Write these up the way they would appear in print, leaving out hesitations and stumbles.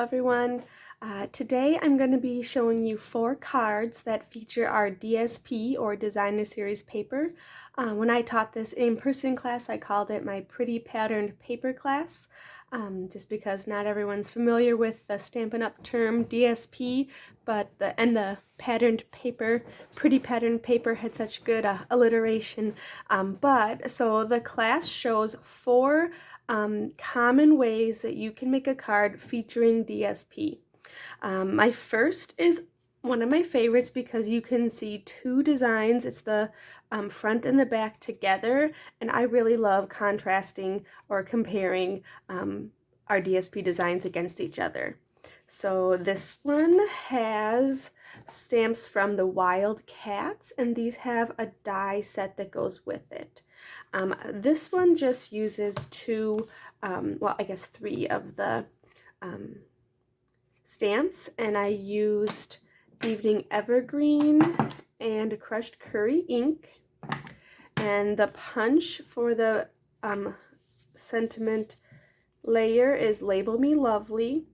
everyone. Today I'm going to be showing you 4 cards that feature our DSP or Designer Series paper. When I taught this in-person class, I called it my Pretty Patterned Paper class, just because not everyone's familiar with the Stampin' Up! Term DSP, but the patterned paper, Pretty Patterned Paper had such good alliteration. So the class shows 4 common ways that you can make a card featuring DSP. My first is one of my favorites because you can see 2 designs. It's the front and the back together, and I really love contrasting or comparing our DSP designs against each other. So this one has stamps from the Wild Cats, and these have a die set that goes with it. This one just uses 2, well, I guess 3 of the stamps, and I used Evening Evergreen and Crushed Curry ink, and the punch for the sentiment layer is Label Me Lovely,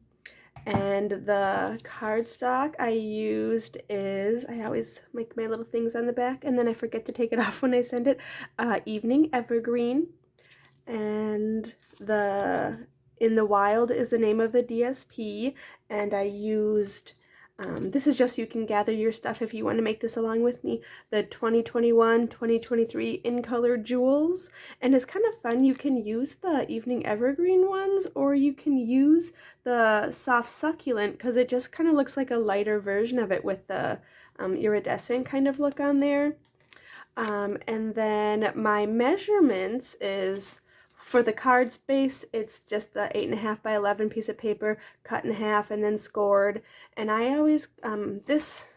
and the cardstock I used is, I always make my little things on the back and then I forget to take it off when I send it, Evening Evergreen, and the In the Wild is the name of the DSP, and I used, this is just, you can gather your stuff if you want to make this along with me, the 2021-2023 In Color Jewels, and it's kind of fun. You can use the Evening Evergreen ones, or you can use the Soft Succulent, because it just kind of looks like a lighter version of it with the iridescent kind of look on there. And then my measurements is, for the card space, it's just the 8.5 by 11 piece of paper cut in half and then scored. And I always, this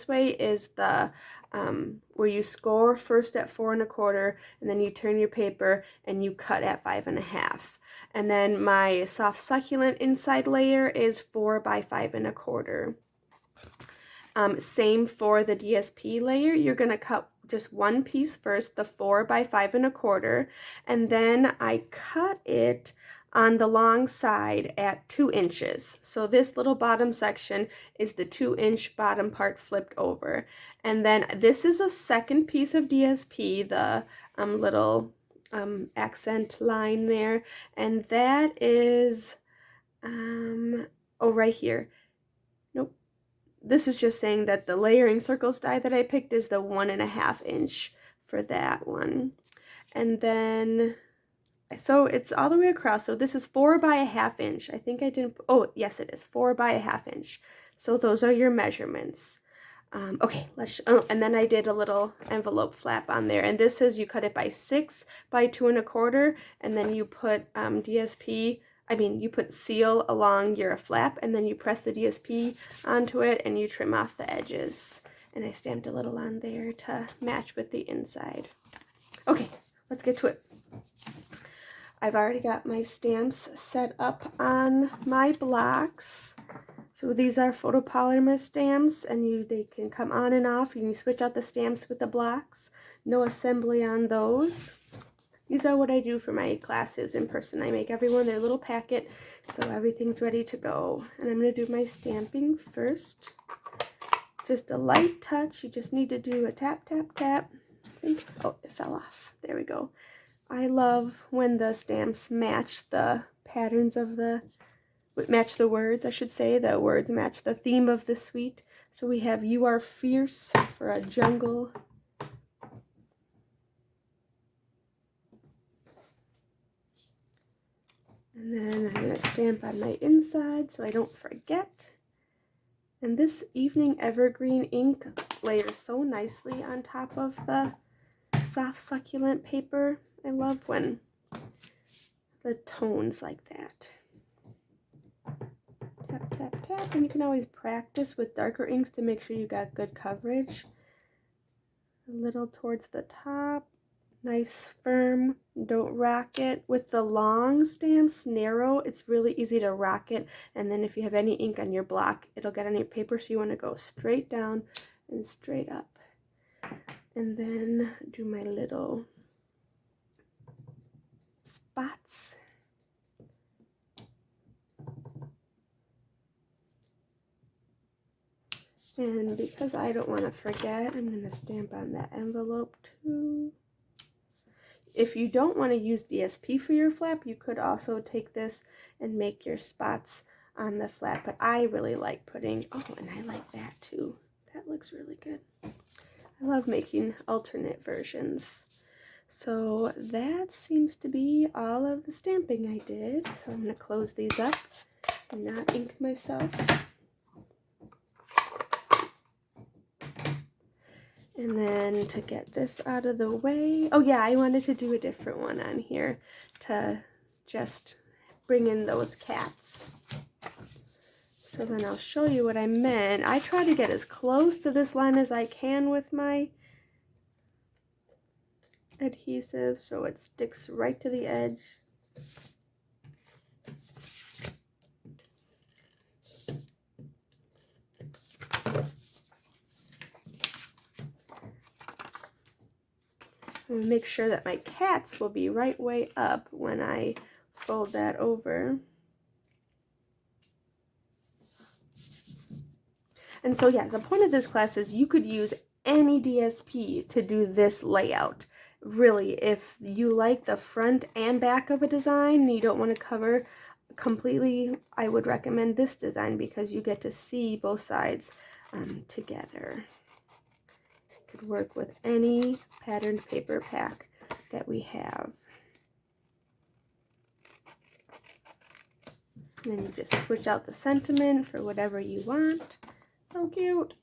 way is the where you score first at 4 1/4, and then you turn your paper and you cut at 5 1/2. And then my Soft Succulent inside layer is 4 by 5 1/4. Same for the DSP layer. You're going to cut just one piece first, the 4 by 5 1/4, and then I cut it on the long side at 2 inches. So this little bottom section is the 2-inch bottom part flipped over. And then this is a second piece of DSP, the little accent line there, and that is, oh, right here. Nope. This is just saying that the layering circles die that I picked is the 1.5 inch for that one. And then, so it's all the way across. So this is 4 by 1/2 inch. I think I didn't, oh, yes it is, 4 by 1/2 inch. So those are your measurements. Okay, and then I did a little envelope flap on there. And this is, you cut it by 6 by 2 1/4, and then you put you put seal along your flap, and then you press the DSP onto it and you trim off the edges. And I stamped a little on there to match with the inside. Okay, let's get to it. I've already got my stamps set up on my blocks. So these are photopolymer stamps, and they can come on and off. You can switch out the stamps with the blocks. No assembly on those. These are what I do for my classes in person. I make everyone their little packet, so everything's ready to go. And I'm going to do my stamping first. Just a light touch. You just need to do a tap, tap, tap. I think, oh, it fell off. There we go. I love when the stamps match the patterns of match the words, I should say. The words match the theme of the suite. So we have You Are Fierce for a jungle. And then I'm going to stamp on my inside so I don't forget. And this Evening Evergreen ink layers so nicely on top of the Soft Succulent paper. I love when the tones like that. Tap, tap, tap. And you can always practice with darker inks to make sure you got good coverage. A little towards the top. Nice, firm, don't rock it. With the long stamps, narrow, it's really easy to rock it, and then if you have any ink on your block, it'll get on your paper, so you want to go straight down and straight up. And then do my little spots. And because I don't want to forget, I'm going to stamp on that envelope too. If you don't want to use DSP for your flap, you could also take this and make your spots on the flap. But I really like putting, oh, and I like that too. That looks really good. I love making alternate versions. So that seems to be all of the stamping I did. So I'm going to close these up and not ink myself. And then to get this out of the way, oh yeah, I wanted to do a different one on here to just bring in those cats. So then I'll show you what I meant. I try to get as close to this line as I can with my adhesive so it sticks right to the edge. And make sure that my cats will be right way up when I fold that over. And so yeah, the point of this class is you could use any DSP to do this layout. Really, if you like the front and back of a design and you don't want to cover completely, I would recommend this design because you get to see both sides together. It could work with any patterned paper pack that we have. And then you just switch out the sentiment for whatever you want. So cute.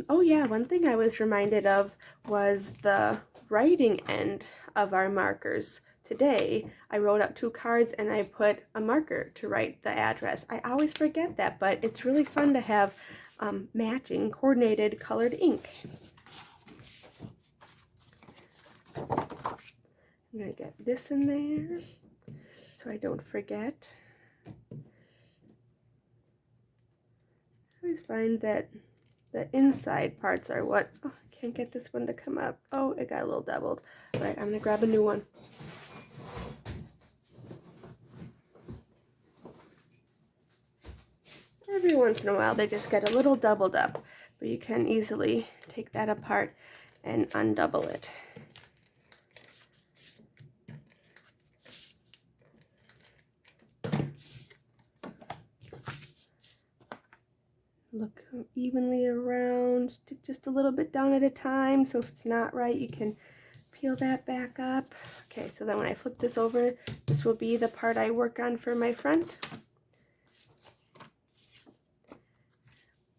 Oh yeah, one thing I was reminded of was the writing end of our markers. Today, I wrote up 2 cards and I put a marker to write the address. I always forget that, but it's really fun to have matching, coordinated, colored ink. I'm going to get this in there so I don't forget. I always find that the inside parts are what, oh, I can't get this one to come up. Oh, it got a little doubled. All right, I'm going to grab a new one. Every once in a while, they just get a little doubled up, but you can easily take that apart and undouble it. Look evenly around, stick just a little bit down at a time, so if it's not right, you can peel that back up. Okay, so then when I flip this over, this will be the part I work on for my front.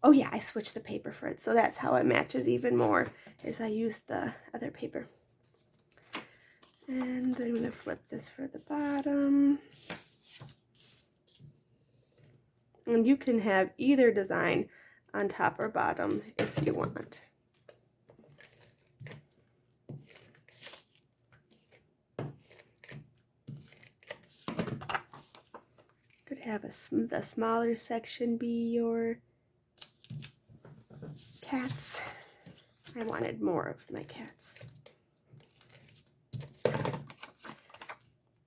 Oh yeah, I switched the paper for it, so that's how it matches even more, is I use the other paper. And I'm going to flip this for the bottom. And you can have either design on top or bottom if you want. Could have the smaller section be your cats. I wanted more of my cats.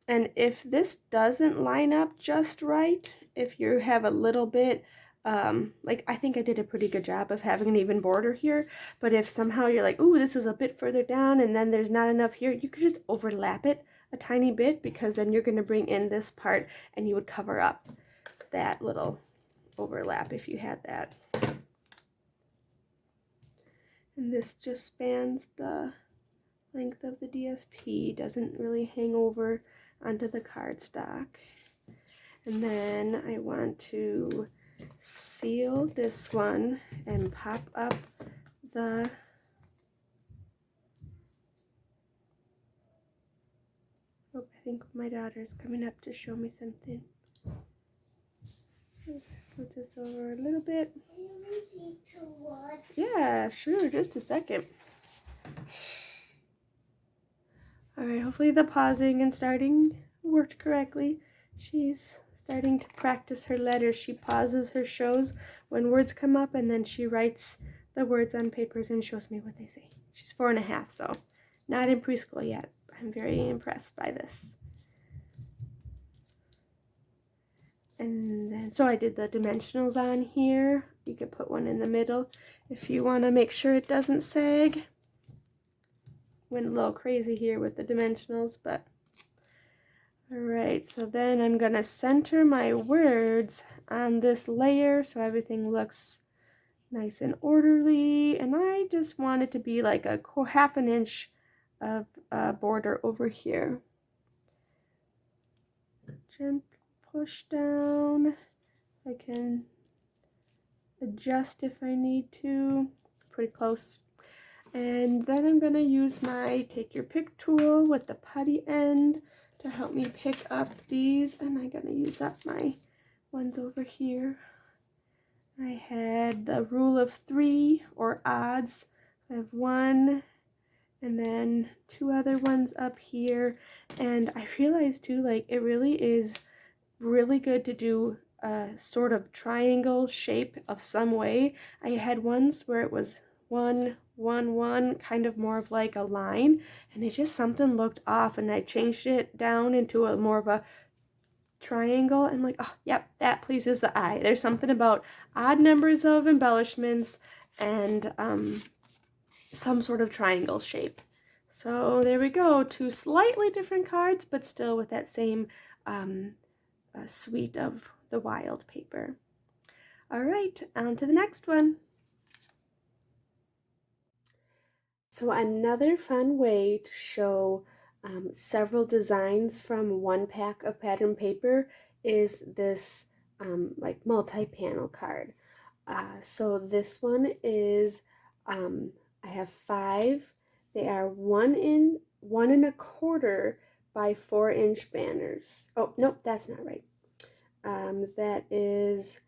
And if this doesn't line up just right, if you have a little bit, like I think I did a pretty good job of having an even border here, but if somehow you're like, ooh, this is a bit further down and then there's not enough here, you could just overlap it a tiny bit, because then you're going to bring in this part and you would cover up that little overlap if you had that. And this just spans the length of the DSP, doesn't really hang over onto the cardstock. And then I want to seal this one and pop up the I think my daughter's coming up to show me something. Let's put this over a little bit. Yeah, sure, just a second. Alright, hopefully the pausing and starting worked correctly. She's starting to practice her letters. She pauses her shows when words come up, and then she writes the words on papers and shows me what they say. She's 4.5, so not in preschool yet. I'm very impressed by this. And then, so I did the dimensionals on here. You could put one in the middle if you want to make sure it doesn't sag. Went a little crazy here with the dimensionals, but all right. So then I'm gonna center my words on this layer so everything looks nice and orderly. And I just want it to be like a half an inch of border over here. Gentle push down. I can adjust if I need to. Pretty close. And then I'm gonna use my take your pick tool with the putty end to help me pick up these, and I'm gonna use up my ones over here. I had the rule of 3 or odds. I have 1 and then 2 other ones up here, and I realized too, like, it really is really good to do a sort of triangle shape of some way. I had ones where it was 1 1 1, kind of more of like a line, and it just something looked off, and I changed it down into a more of a triangle. I'm like, oh yep, that pleases the eye. There's something about odd numbers of embellishments and some sort of triangle shape. So there we go, 2 slightly different cards, but still with that same suite of the wild paper. All right, on to the next one. So another fun way to show several designs from one pack of pattern paper is this like multi-panel card. So this one is, I have 5. They are 1 1/4 by 4-inch banners. Oh, nope, that's not right. That is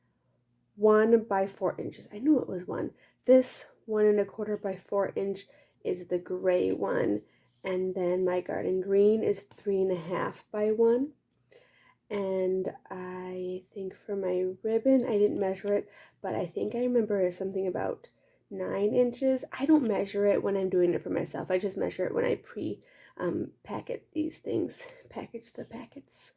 1 by 4 inches. I knew it was 1. This 1 1/4 by 4-inch is the gray one, and then my garden green is 3 1/2 by 1. And I think for my ribbon, I didn't measure it, but I think I remember something about 9 inches. I don't measure it when I'm doing it for myself. I just measure it when I packet these things, package the packets.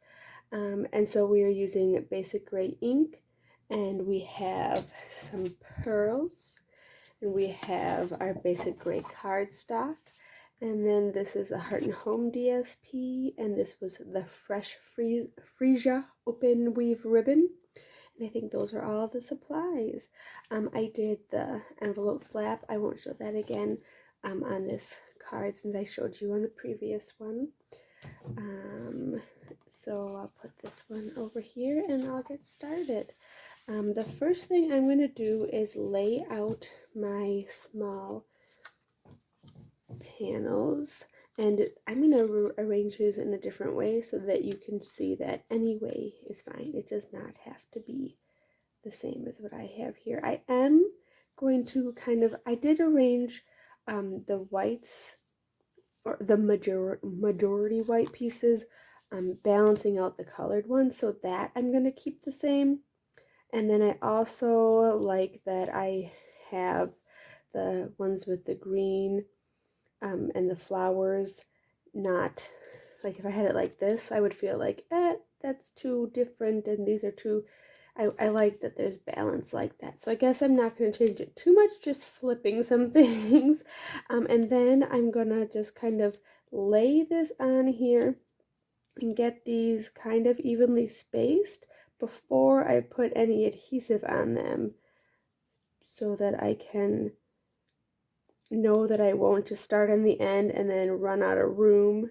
And so we are using basic gray ink, and we have some pearls, and we have our basic gray cardstock, and then this is the Heart and Home DSP, and this was the Fresh Freesia open weave ribbon, and I think those are all the supplies. I did the envelope flap. I won't show that again on this card since I showed you on the previous one. So I'll put this one over here and I'll get started. The first thing I'm going to do is lay out my small panels, and I'm going to arrange these in a different way so that you can see that any way is fine. It does not have to be the same as what I have here. I am going to I did arrange the whites, or the majority white pieces, balancing out the colored ones, so that I'm going to keep the same. And then I also like that I have the ones with the green and the flowers, not like if I had it like this, I would feel like, that's too different, and these are too, I like that there's balance like that. So I guess I'm not going to change it too much, just flipping some things. And then I'm going to just kind of lay this on here and get these kind of evenly spaced before I put any adhesive on them, so that I can know that I won't just start on the end and then run out of room.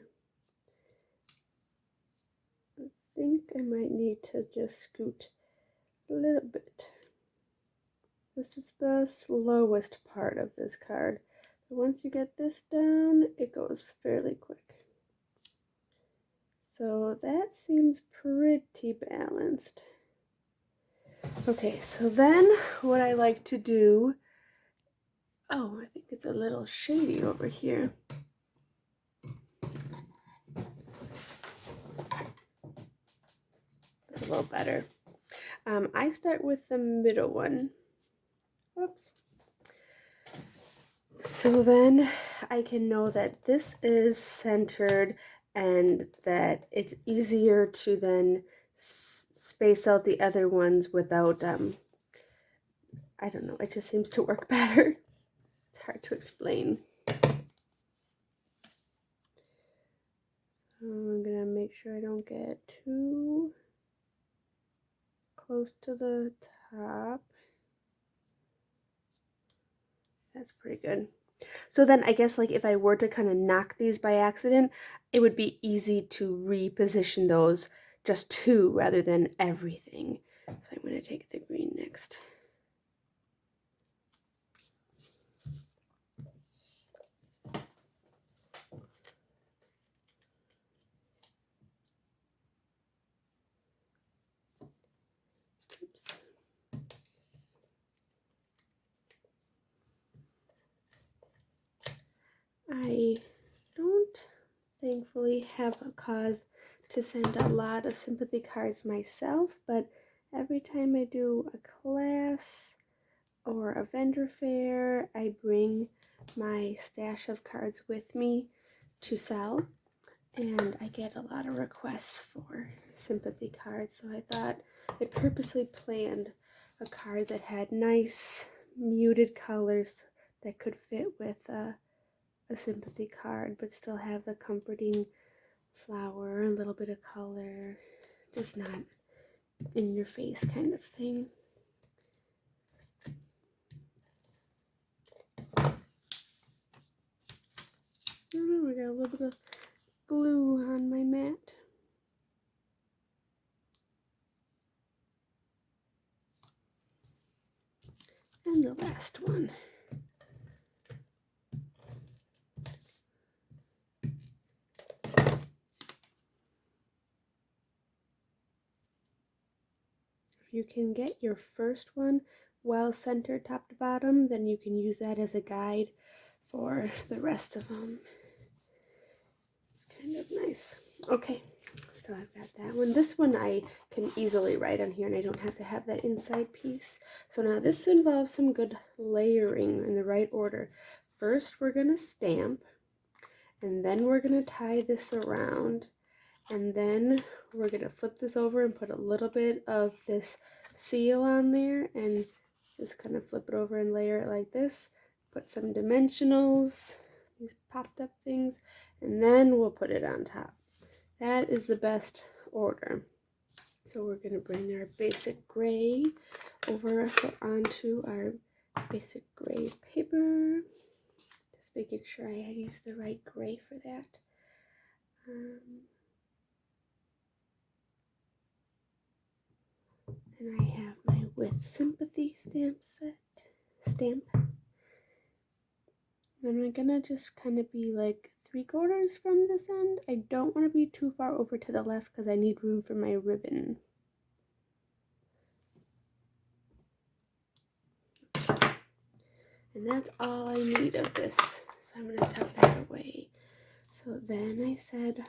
I think I might need to just scoot a little bit. This is the slowest part of this card. So once you get this down, it goes fairly quick. So that seems pretty balanced. Okay, so then what I like to do, oh, I think it's a little shady over here. That's a little better. I start with the middle one. Whoops. So then I can know that this is centered and that it's easier to then space out the other ones without, I don't know, it just seems to work better. It's hard to explain. So I'm gonna make sure I don't get too close to the top. That's pretty good. So then I guess like if I were to kind of knock these by accident, it would be easy to reposition those just two rather than everything. So I'm going to take the green next. Oops. I don't thankfully have a cause to send a lot of sympathy cards myself, but every time I do a class or a vendor fair, I bring my stash of cards with me to sell, and I get a lot of requests for sympathy cards, so I thought I purposely planned a card that had nice muted colors that could fit with a sympathy card but still have the comforting flower, a little bit of color, just not in your face kind of thing. Oh, we got a little bit of glue on my mat. And the last one. If you can get your first one well centered top to bottom, then you can use that as a guide for the rest of them. It's kind of nice. Okay, so I've got that one. This one I can easily write on here and I don't have to have that inside piece. So now this involves some good layering in the right order. First we're going to stamp, and then we're going to tie this around, and then we're going to flip this over and put a little bit of this seal on there and just kind of flip it over and layer it like this. Put some dimensionals, these popped up things, and then we'll put it on top. That is the best order. So we're going to bring our basic gray over onto our basic gray paper. Just making sure I use the right gray for that. And I have my With Sympathy stamp. And I'm gonna just kind of be like 3/4 from this end. I don't want to be too far over to the left because I need room for my ribbon. And that's all I need of this. So I'm gonna tuck that away. So then I said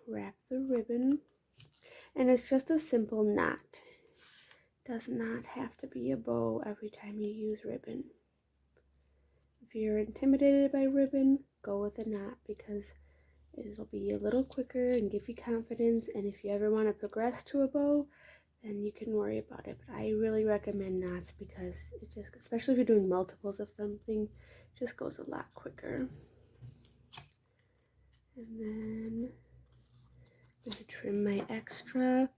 wrap the ribbon. And it's just a simple knot. Does not have to be a bow every time you use ribbon. If you're intimidated by ribbon, go with a knot because it'll be a little quicker and give you confidence. And if you ever want to progress to a bow, then you can worry about it. But I really recommend knots because it just, especially if you're doing multiples of something, just goes a lot quicker. And then I'm going to trim my extra.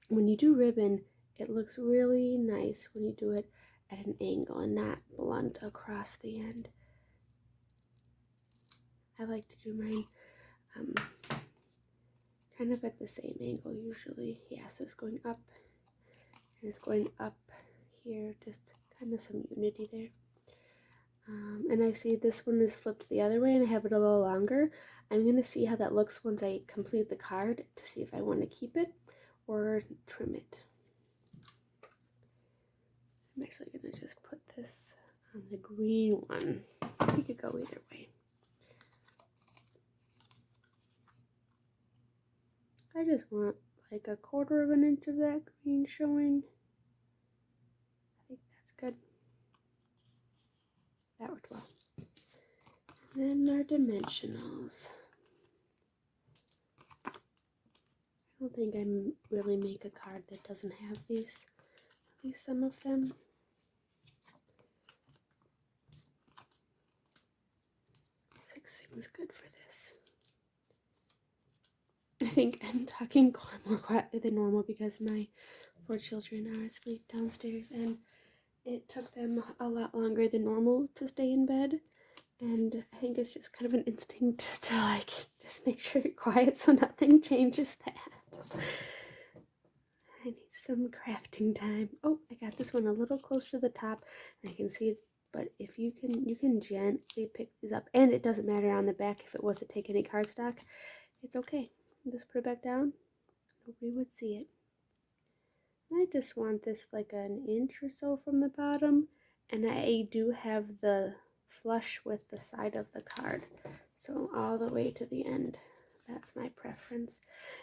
When you do ribbon, it looks really nice when you do it at an angle and not blunt across the end. I like to do mine kind of at the same angle usually. Yeah, so it's going up and it's going up here, just kind of some unity there. And I see this one is flipped the other way and I have it a little longer. I'm going to see how that looks once I complete the card to see if I want to keep it or trim it. I'm actually going to just put this on the green one. You could go either way. I just want like 1/4 of an inch of that green showing. I think that's good. That worked well. And then our dimensionals. I don't think I really make a card that doesn't have these, at least some of them. 6 seems good for this. I think I'm talking more quietly than normal because my 4 children are asleep downstairs, and it took them a lot longer than normal to stay in bed. And I think it's just kind of an instinct to like just make sure you're quiet so nothing changes that. I need some crafting time. Oh, I got this one a little close to the top, and I can see it's, but if you can gently pick these up, and it doesn't matter on the back if it was to take any cardstock, it's okay. Just put it back down. Nobody would see it. I just want this like an inch or so from the bottom, and I do have the flush with the side of the card, so all the way to the end. That's my preference.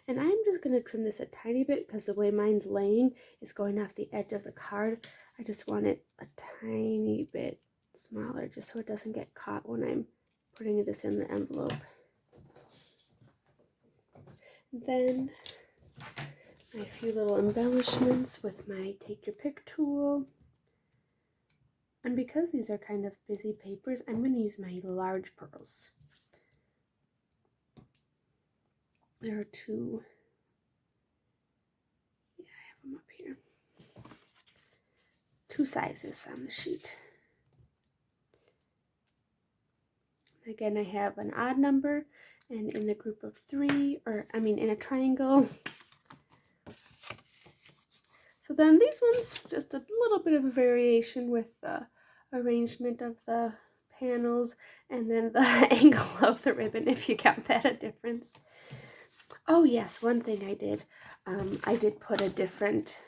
And I'm just going to trim this a tiny bit because the way mine's laying is going off the edge of the card. I just want it a tiny bit smaller just so it doesn't get caught when I'm putting this in the envelope. Then my few little embellishments with my take your pick tool. And because these are kind of busy papers, I'm going to use my large pearls. There are 2. Yeah, I have them up here. 2 sizes on the sheet. Again, I have an odd number, and in a group of 3, or I mean in a triangle. So then these ones, just a little bit of a variation with the arrangement of the panels and then the angle of the ribbon, if you count that a difference. Oh yes, one thing I did put a different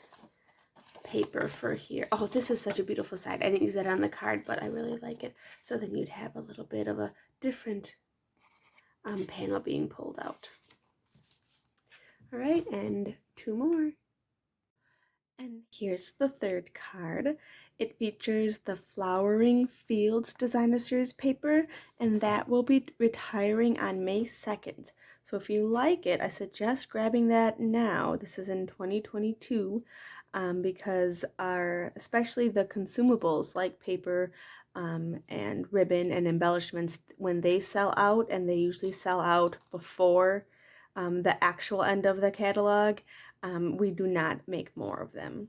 paper for here. Oh, this is such a beautiful side. I didn't use that on the card, but I really like it. So then you'd have a little bit of a different panel being pulled out. All right, and 2 more. And here's the 3rd card. It features the Flowering Fields Designer Series paper, and that will be retiring on May 2nd. So if you like it, I suggest grabbing that now. This is in 2022 because especially the consumables like paper and ribbon and embellishments, when they sell out, and they usually sell out before the actual end of the catalog, we do not make more of them.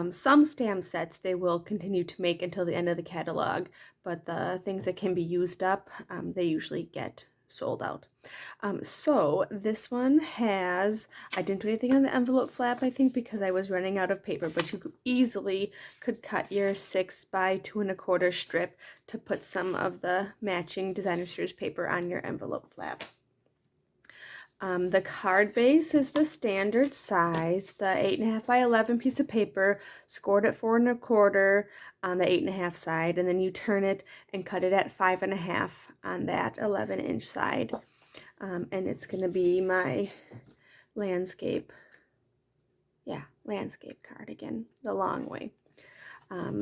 Some stamp sets they will continue to make until the end of the catalog, but the things that can be used up, they usually get sold out. So this one has, I didn't do anything on the envelope flap, I think, because I was running out of paper, but you easily could cut your 6 by 2 1/4 strip to put some of the matching Designer Series paper on your envelope flap. The card base is the standard size, the 8.5 by 11 piece of paper, scored at 4 1/4 on the 8.5 side, and then you turn it and cut it at 5.5 on that 11-inch side. And it's going to be my landscape card again, the long way.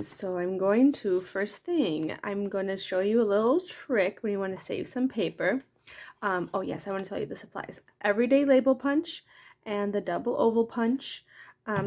So I'm going to, first thing, I'm going to show you a little trick when you want to save some paper. Oh yes, I want to tell you the supplies. Everyday label punch and the double oval punch.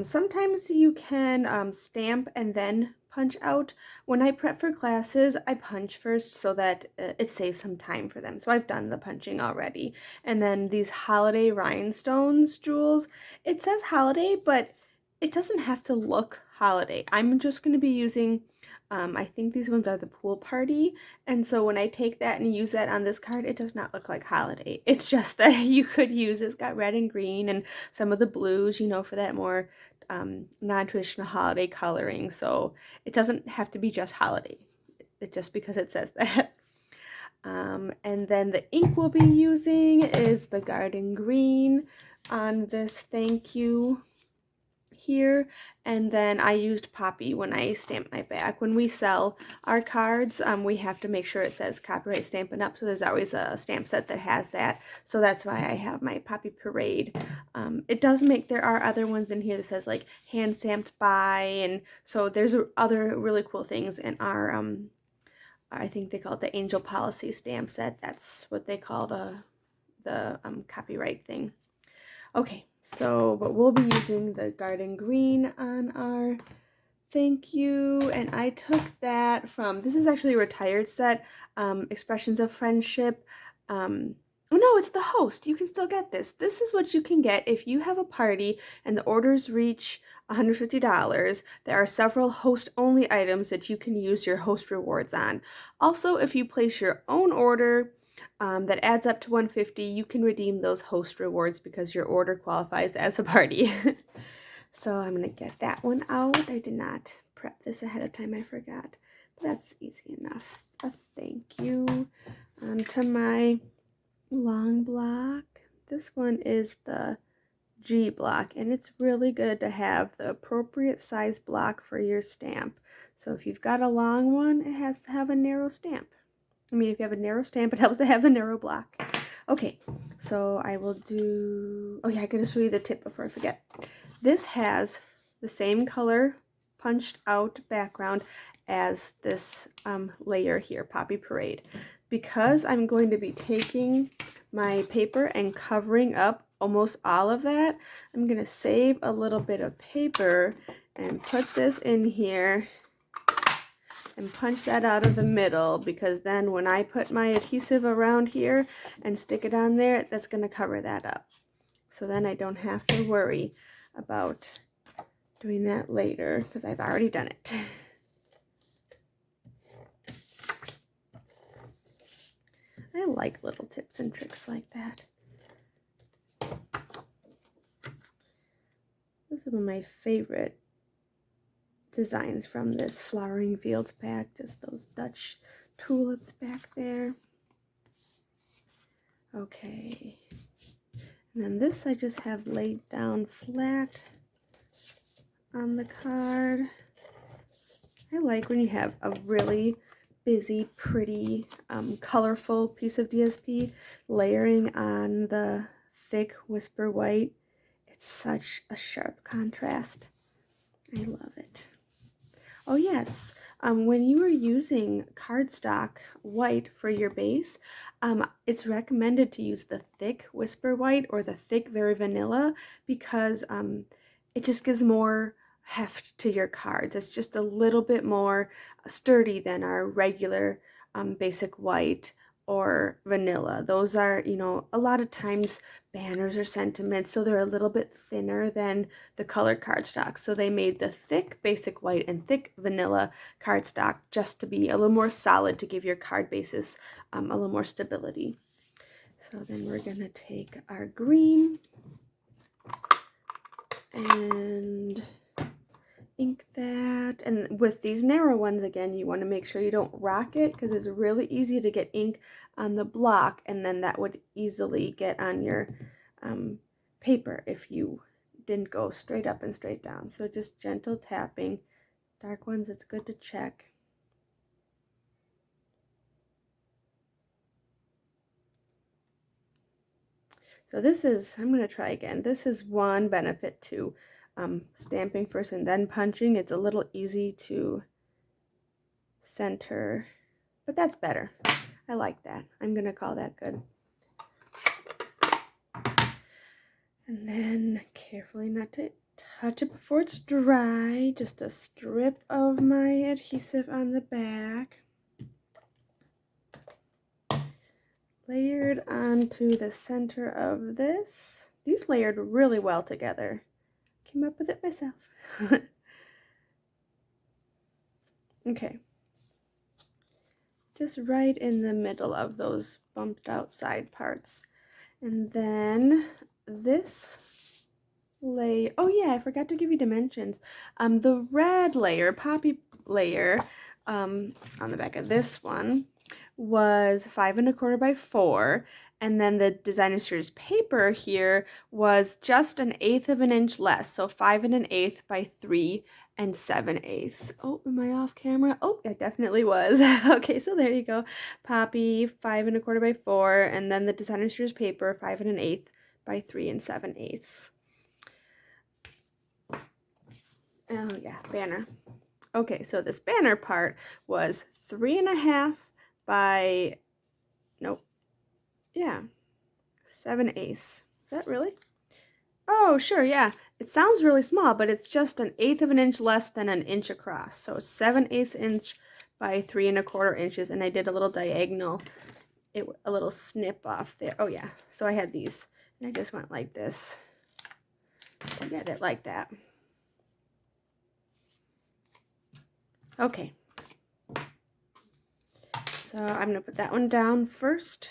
Sometimes you can stamp and then punch out. When I prep for classes, I punch first so that it saves some time for them. So I've done the punching already. And then these holiday rhinestones jewels, it says holiday, but it doesn't have to look holiday. I'm just going to be using, I think these ones are the pool party. And so when I take that and use that on this card, it does not look like holiday. It's just that you could use, it's got red and green and some of the blues, you know, for that more non-traditional holiday coloring. So it doesn't have to be just holiday, just because it says that. And then the ink we'll be using is the Garden Green on this thank you here, and then I used Poppy when I stamped my back. When we sell our cards, we have to make sure it says copyright Stampin' Up, so there's always a stamp set that has that, so that's why I have my Poppy Parade. It does make, there are other ones in here that says like hand stamped by, and so there's other really cool things in our I think they call it the Angel Policy stamp set. That's what they call the copyright thing. Okay, so, but we'll be using the garden green on our thank you, and I took that from, this is actually a retired set, Expressions of Friendship. Oh no, it's the host. You can still get this. This is what you can get if you have a party and the orders reach $150. There are several host-only items that you can use your host rewards on. Also, if you place your own order that adds up to $150, you can redeem those host rewards because your order qualifies as a party. So I'm going to get that one out. I did not prep this ahead of time. I forgot. But that's easy enough. A thank you. Onto my long block. This one is the G block, and it's really good to have the appropriate size block for your stamp. So if you've got a long one, it has to have a narrow stamp. I mean, if you have a narrow stamp, it helps to have a narrow block. Okay, so I will do, oh yeah, I gotta show you the tip before I forget. This has the same color punched out background as this layer here, Poppy Parade. Because I'm going to be taking my paper and covering up almost all of that, I'm going to save a little bit of paper and put this in here and punch that out of the middle, because then when I put my adhesive around here and stick it on there, that's going to cover that up. So then I don't have to worry about doing that later because I've already done it. I like little tips and tricks like that. This is one of my favorite designs from this Flowering Fields pack, just those Dutch tulips back there. Okay, and then this I just have laid down flat on the card. I like when you have a really busy, pretty, colorful piece of DSP layering on the thick Whisper White. It's such a sharp contrast. I love it. Oh yes, when you are using cardstock white for your base, it's recommended to use the thick Whisper White or the thick Very Vanilla because it just gives more heft to your cards. It's just a little bit more sturdy than our regular basic white or vanilla. Those are, you know, a lot of times banners or sentiments, so they're a little bit thinner than the colored cardstock. So they made the thick basic white and thick vanilla cardstock just to be a little more solid, to give your card bases a little more stability. So then we're going to take our green and ink that, and with these narrow ones, again, you want to make sure you don't rock it because it's really easy to get ink on the block, and then that would easily get on your paper if you didn't go straight up and straight down. So just gentle tapping. Dark ones, it's good to check. So this is, I'm going to try again. This is one benefit to stamping first and then punching. It's a little easy to center, but that's better. I like that. I'm going to call that good. And then carefully not to touch it before it's dry. Just a strip of my adhesive on the back. Layered onto the center of this. These layered really well together. Came up with it myself. Okay. Just right in the middle of those bumped out side parts. And then this layer, oh yeah, I forgot to give you dimensions. The red layer, poppy layer, on the back of this one was 5 1/4 by 4, and then the designer series paper here was just 1/8 of an inch less, so 5 1/8 by 3 7/8. Oh, am I off camera? Oh, I definitely was. Okay, so there you go. Poppy 5 1/4 by 4, and then the designer series paper 5 1/8 by 3 7/8. Oh yeah, banner. Okay, so this banner part was 3 1/2 by, nope, yeah, 7/8. Is that really? Oh, sure, yeah. It sounds really small, but it's just 1/8 of an inch less than an inch across. So it's 7/8 inch by 3 1/4 inches, and I did a little diagonal, a little snip off there. Oh yeah, so I had these, and I just went like this to get it like that. Okay, so I'm gonna put that one down first.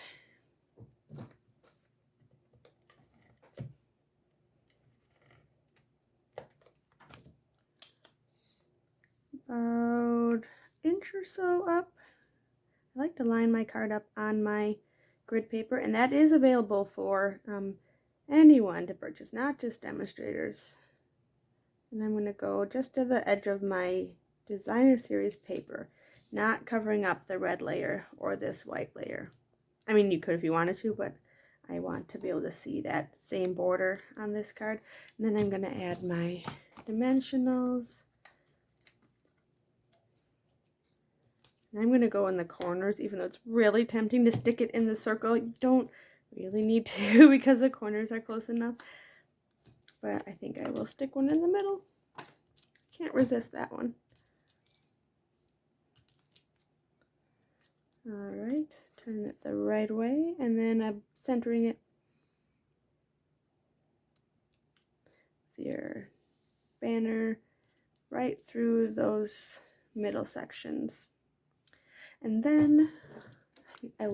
About inch or so up. I like to line my card up on my grid paper, and that is available for anyone to purchase, not just demonstrators. And I'm going to go just to the edge of my designer series paper, not covering up the red layer or this white layer. I mean, you could if you wanted to, but I want to be able to see that same border on this card. And then I'm going to add my dimensionals. And I'm going to go in the corners, even though it's really tempting to stick it in the circle. You don't really need to because the corners are close enough. But I think I will stick one in the middle. Can't resist that one. Alright, turn it the right way, and then I'm centering it with your banner right through those middle sections. And then I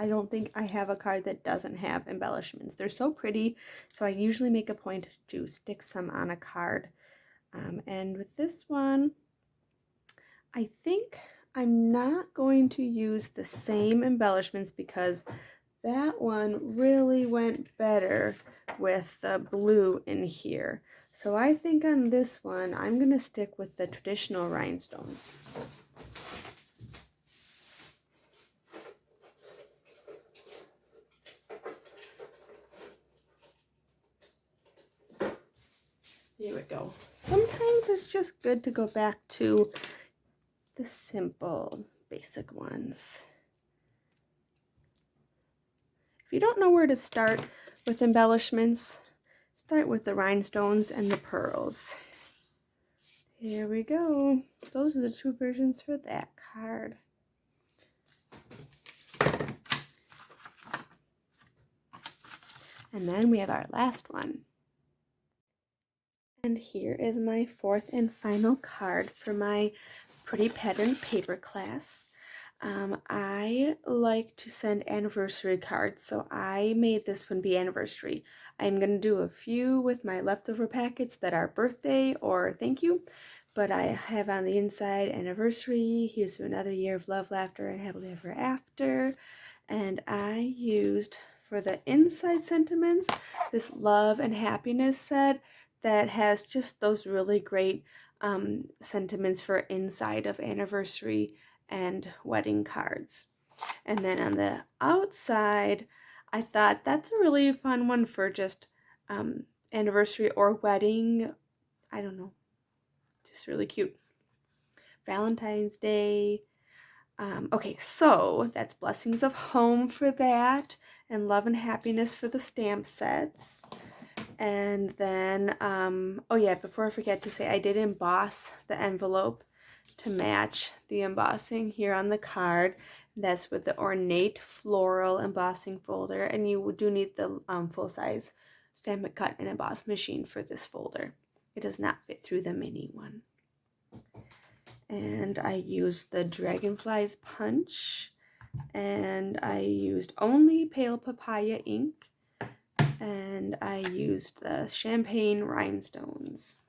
don't think I have a card that doesn't have embellishments. They're so pretty, so I usually make a point to stick some on a card. And with this one, I think I'm not going to use the same embellishments because that one really went better with the blue in here. So I think on this one, I'm going to stick with the traditional rhinestones. Here we go. Sometimes it's just good to go back to the simple, basic ones. If you don't know where to start with embellishments, start with the rhinestones and the pearls. Here we go. Those are the two versions for that card. And then we have our last one. And here is my fourth and final card for my Pretty Pattern paper class. I like to send anniversary cards, so I made this one be anniversary. I'm going to do a few with my leftover packets that are birthday or thank you, but I have on the inside anniversary, here's to another year of love, laughter, and happily ever after. And I used for the inside sentiments this love and happiness set that has just those really great sentiments for inside of anniversary and wedding cards. And then on the outside, I thought that's a really fun one for just anniversary or wedding. I don't know, just really cute. Valentine's Day. Okay, so that's Blessings of Home for that, and Love and Happiness for the stamp sets. And then, oh yeah, before I forget to say, I did emboss the envelope to match the embossing here on the card. That's with the ornate floral embossing folder, and you do need the full-size Stamp It, Cut, and Emboss machine for this folder. It does not fit through the mini one. And I used the Dragonflies Punch, and I used only Pale Papaya ink, and I used the Champagne Rhinestones.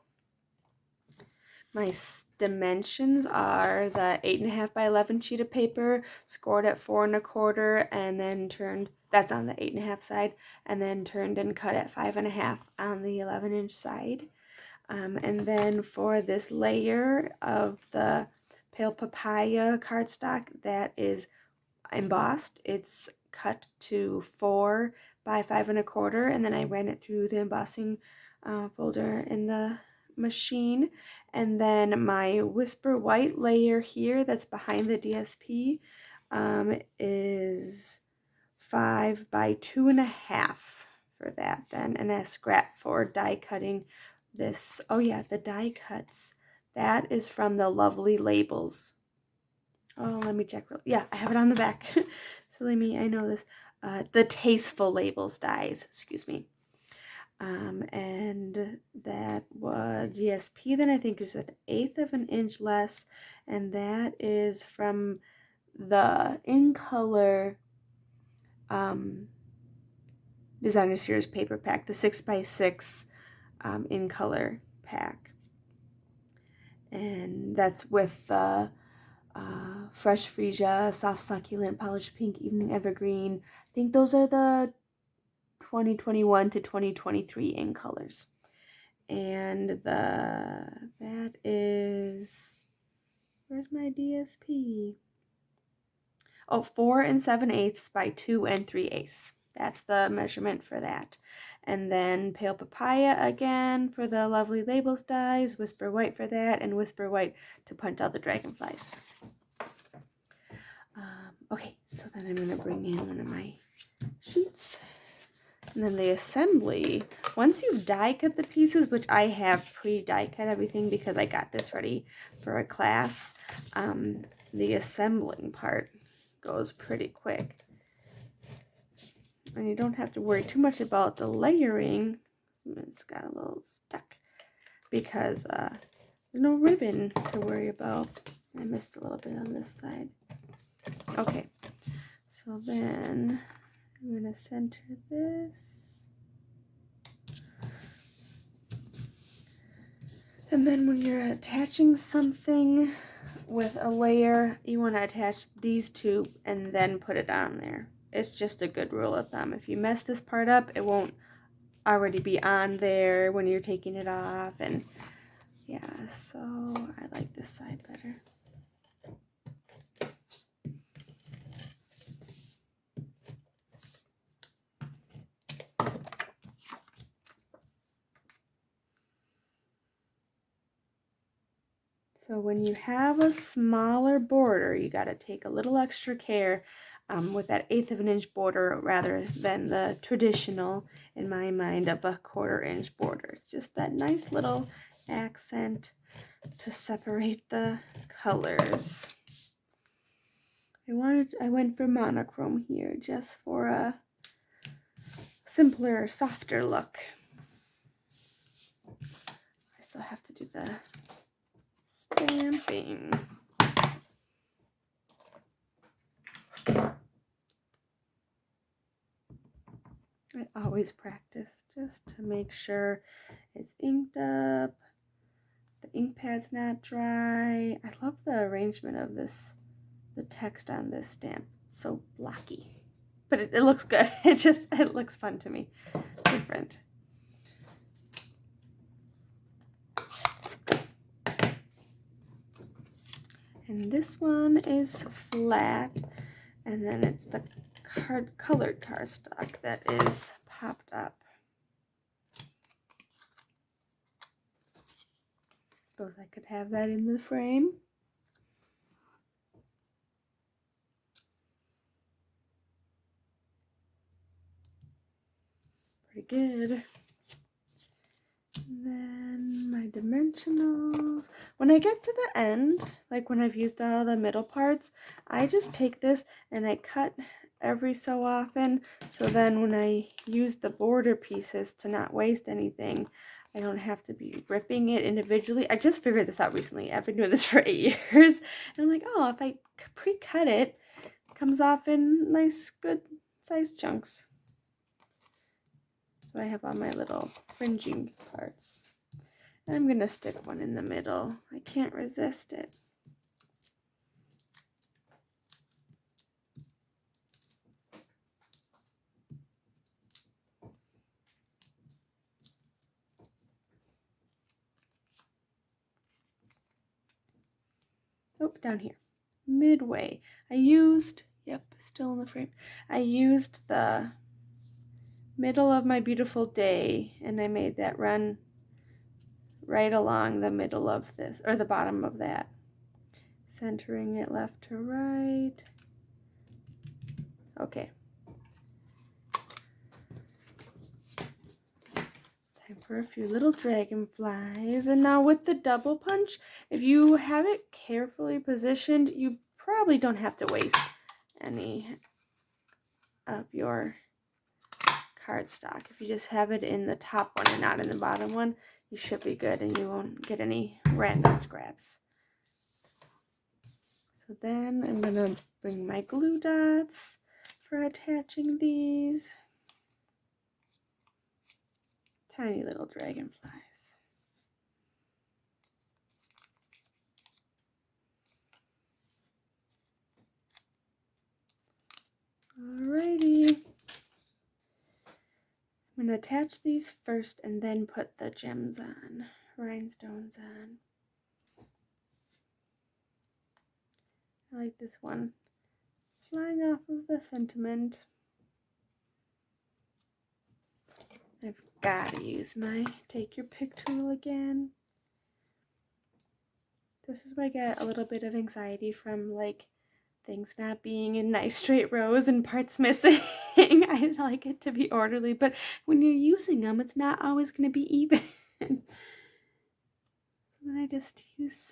My dimensions are the 8.5 by 11 sheet of paper, scored at 4 1/4, and then turned, that's on the 8.5 side, and then turned and cut at 5.5 on the 11-inch side. And then for this layer of the Pale Papaya cardstock that is embossed, it's cut to 4 by 5 1/4, and then I ran it through the embossing folder in the machine. And then my Whisper White layer here that's behind the DSP is 5 by 2.5 for that then, and a scrap for die cutting this. Oh yeah, the die cuts. That is from the Lovely Labels. Oh, let me check. Yeah, I have it on the back. Silly me, I know this. The Tasteful Labels dies, excuse me. And that was GSP, then I think is an 1/8 of an inch less, and that is from the In Color Designer Series paper pack, the 6x6 In Color pack, and that's with Fresh Freesia, Soft Succulent, Polished Pink, Evening Evergreen. I think those are the 2021 to 2023 In Colors. And that is, where's my DSP? Oh, 4 7/8 by 2 3/8. That's the measurement for that. And then Pale Papaya again for the Lovely Labels dies, Whisper White for that, and Whisper White to punch out the dragonflies. Okay, so then I'm going to bring in one of my sheets. And then the assembly, once you've die cut the pieces, which I have pre-die cut everything because I got this ready for a class, the assembling part goes pretty quick. And you don't have to worry too much about the layering. It's got a little stuck because there's no ribbon to worry about. I missed a little bit on this side. Okay, so then I'm going to center this. And then when you're attaching something with a layer, you want to attach these two and then put it on there. It's just a good rule of thumb. If you mess this part up, it won't already be on there when you're taking it off. And yeah, so I like this side better. So when you have a smaller border, you got to take a little extra care with that 1/8 of an inch border rather than the traditional, in my mind, of a 1/4 inch border. It's just that nice little accent to separate the colors. I went for monochrome here just for a simpler, softer look. I still have to do the stamping. I always practice just to make sure it's inked up, the ink pad's not dry. I love the arrangement of this, the text on this stamp. It's so blocky, but it looks good. It looks fun to me, different. And this one is flat, and then it's the colored cardstock that is popped up. Suppose I could have that in the frame. Pretty good. And then my dimensionals. When I get to the end, like when I've used all the middle parts, I just take this and I cut every so often, so then when I use the border pieces to not waste anything, I don't have to be ripping it individually. I just figured this out recently. I've been doing this for 8 years. And I'm like, oh, if I pre-cut it, it comes off in nice, good size chunks. So I have all my little fringing parts. And I'm going to stick one in the middle. I can't resist it. Oh, down here. Midway. Yep, still in the frame. I used the middle of My Beautiful Day, and I made that run right along the middle of this, or the bottom of that. Centering it left to right. Okay. Time for a few little dragonflies. And now with the double punch, if you have it carefully positioned, you probably don't have to waste any of your cardstock. If you just have it in the top one and not in the bottom one, you should be good and you won't get any random scraps. So then I'm going to bring my glue dots for attaching these. Tiny little dragonflies. Alrighty. I'm going to attach these first and then put the gems on, rhinestones on. I like this one flying off of the sentiment. I've got to use my take your pick tool again. This is where I get a little bit of anxiety from, like, things not being in nice straight rows and parts missing. I like it to be orderly, but when you're using them, it's not always going to be even. So then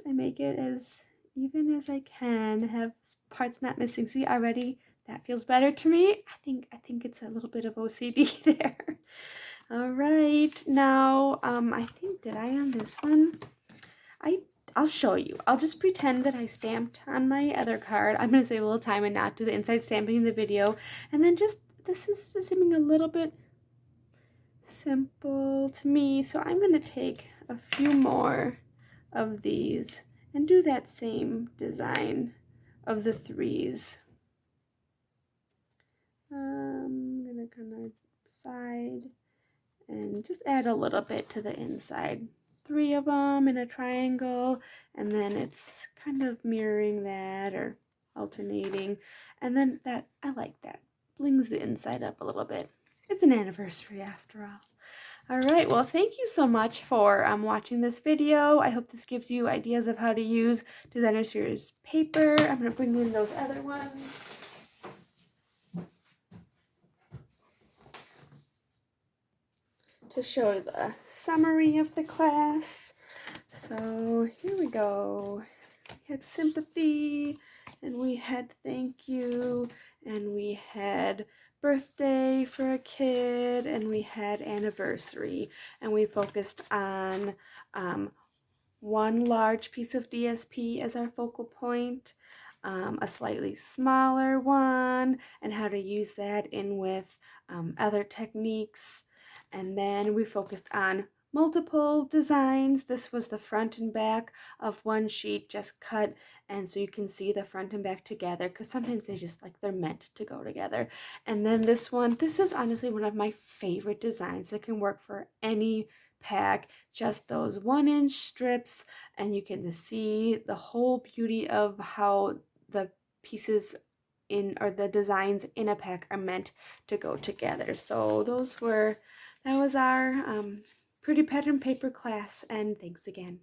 I make it as even as I can, have parts not missing. See, already that feels better to me. I think it's a little bit of OCD there. All right, now I think, did I on this one? I'll show you. I'll just pretend that I stamped on my other card. I'm going to save a little time and not do the inside stamping in the video. And then just, this is seeming a little bit simple to me. So I'm going to take a few more of these and do that same design of the threes. I'm going to kind of side and just add a little bit to the inside. 3 of them in a triangle, and then it's kind of mirroring that or alternating, and then that, I like that, blings the inside up a little bit. It's an anniversary after all. All right, well, thank you so much for watching this video. I hope this gives you ideas of how to use Designer Series paper. I'm going to bring in those other ones. To show the summary of the class. So here we go. We had sympathy, and we had thank you, and we had birthday for a kid, and we had anniversary, and we focused on one large piece of DSP as our focal point, a slightly smaller one, and how to use that in with other techniques. And then we focused on multiple designs. This was the front and back of one sheet just cut, and so you can see the front and back together, because sometimes they just, like, they're meant to go together. And then this one, this is honestly one of my favorite designs that can work for any pack. Just those 1-inch strips, and you can see the whole beauty of how the pieces in, or the designs in a pack, are meant to go together. So that was our pretty pattern paper class, and thanks again.